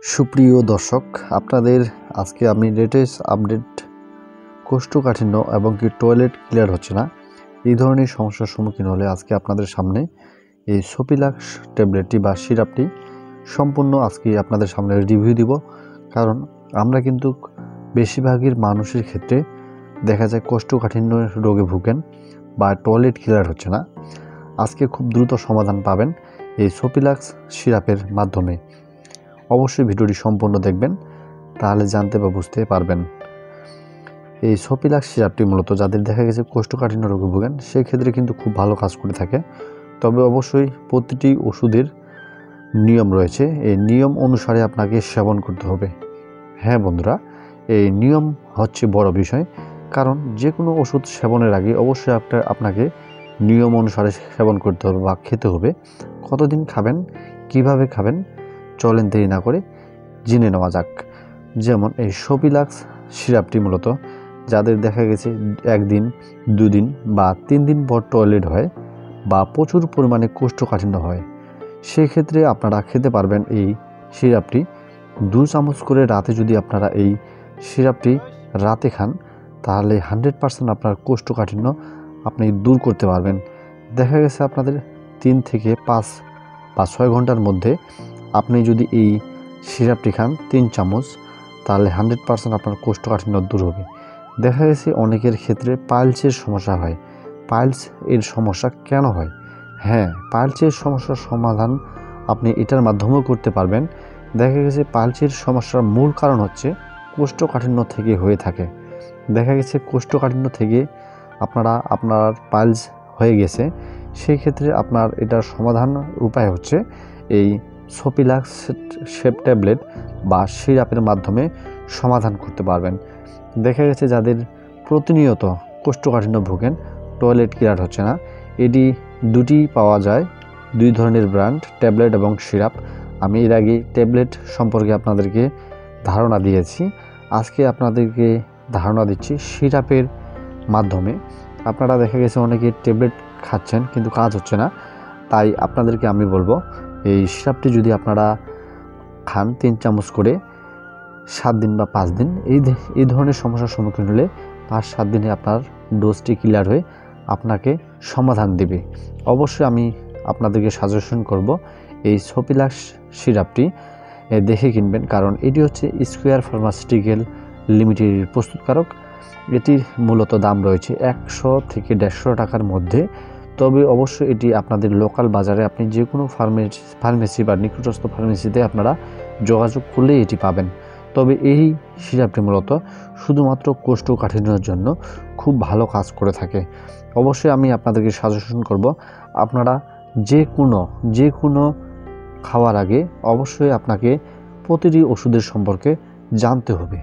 সুপ্রিয় দর্শক, আপনাদের আজকে আমি লেটেস্ট আপডেট কোষ্ঠকাঠিন্য এবং কি টয়লেট ক্লিয়ার হচ্ছে না এই ধরনের সমস্যার সম্মুখীন হলে আজকে আপনাদের সামনে এই সোপিলাক্স ট্যাবলেটটি বা সিরাপটি সম্পূর্ণ আজকে আপনাদের সামনে রিভিউ দিব। কারণ আমরা কিন্তু বেশিরভাগের মানুষের ক্ষেত্রে দেখা যায় কোষ্ঠকাঠিন্য রোগে ভুগেন বা টয়লেট ক্লিয়ার হচ্ছে না। আজকে খুব দ্রুত সমাধান পাবেন এই সোপিলাক্স সিরাপের মাধ্যমে। অবশ্যই ভিডিওটি সম্পূর্ণ দেখবেন, তাহলে জানতে বা বুঝতে পারবেন। এই সোপিলাক্স সিরাপটি মূলত যাদের দেখা গেছে কোষ্ঠকাঠিন্য রোগে ভোগেন সেই ক্ষেত্রে কিন্তু খুব ভালো কাজ করে থাকে। তবে অবশ্যই প্রতিটি ওষুধের নিয়ম রয়েছে, এই নিয়ম অনুসারে আপনাকে সেবন করতে হবে। হ্যাঁ বন্ধুরা, এই নিয়ম হচ্ছে বড় বিষয়। কারণ যে কোনো ওষুধ সেবনের আগে অবশ্যই আপনাকে নিয়ম অনুসারে সেবন করতে হবে বা খেতে হবে। কতদিন খাবেন, কিভাবে খাবেন, চলেন দেরি না করে জেনে নেওয়া যাক। যেমন এই সোপিলাক্স সিরাপটি মূলত যাদের দেখা গেছে একদিন, দুদিন বা 3 দিন পর টয়লেট হয় বা প্রচুর পরিমাণে কোষ্ঠকাঠিন্য হয়, সেই ক্ষেত্রে আপনারা খেতে পারবেন এই সিরাপটি 2 চামচ করে। রাতে যদি আপনারা এই সিরাপটি রাতে খান তাহলে 100% আপনার কোষ্ঠকাঠিন্য আপনি দূর করতে পারবেন। দেখা গেছে আপনাদের 3 থেকে 5 বা 6 ঘন্টার মধ্যে আপনি যদি এই সিরাপটি খান 3 চামচ, তাহলে 100% আপনার কোষ্ঠকাঠিন্য দূর হবে। দেখা গেছে অনেকের ক্ষেত্রে পাইলসের সমস্যা হয়। পাইলস এর সমস্যা কেন হয়? হ্যাঁ, পাইলসের সমস্যার সমাধান আপনি এটার মাধ্যমেও করতে পারবেন। দেখা গেছে পাইলসের সমস্যার মূল কারণ হচ্ছে কোষ্ঠকাঠিন্য থেকে হয়ে থাকে। দেখা গেছে কোষ্ঠকাঠিন্য থেকে আপনার পাইলস হয়ে গেছে, সেই ক্ষেত্রে আপনার এটার সমাধান উপায় হচ্ছে এই সোপিলাক্স ট্যাবলেট বা সিরাপের মাধ্যমে সমাধান করতে পারবেন। দেখা গেছে যাদের প্রতিনিয়ত কোষ্ঠকাঠিন্য ভোগেন, টয়লেট ক্লিয়ার হচ্ছে না, এটি দুটি পাওয়া যায়, 2 ধরনের ব্র্যান্ড, ট্যাবলেট এবং সিরাপ। আমি এর আগে ট্যাবলেট সম্পর্কে আপনাদেরকে ধারণা দিয়েছি, আজকে আপনাদেরকে ধারণা দিচ্ছি সিরাপের মাধ্যমে। আপনারা দেখা গেছে অনেকে ট্যাবলেট খাচ্ছেন কিন্তু কাজ হচ্ছে না, তাই আপনাদেরকে আমি বলবো এই সিরাপটি যদি আপনারা খান 3 চামচ করে 7 দিন বা 5 দিন, এই ধরনের সমস্যার সম্মুখীন হলে 5-7 দিনে আপনার ডোজটি ক্লিয়ার হয়ে আপনাকে সমাধান দেবে। অবশ্যই আমি আপনাদেরকে সাজেশন করব এই সোপিলাক্স সিরাপটি দেখে কিনবেন, কারণ এটি হচ্ছে স্কোয়ার ফার্মাসিউটিক্যাল লিমিটেডের প্রস্তুতকারক। এটির মূলত দাম রয়েছে 100 থেকে 150 টাকার মধ্যে। তবে অবশ্যই এটি আপনাদের লোকাল বাজারে আপনি যে কোনো ফার্মেসি বা নিকটস্থ ফার্মেসিতে আপনারা যোগাযোগ করলে এটি পাবেন। তবে এই সিরাপটি মূলত শুধুমাত্র কোষ্ঠকাঠিন্যের জন্য খুব ভালো কাজ করে থাকে। অবশ্যই আমি আপনাদেরকে সাজেশন করব আপনারা যে কোনো খাওয়ার আগে অবশ্যই আপনাকে প্রতিটি ওষুধের সম্পর্কে জানতে হবে।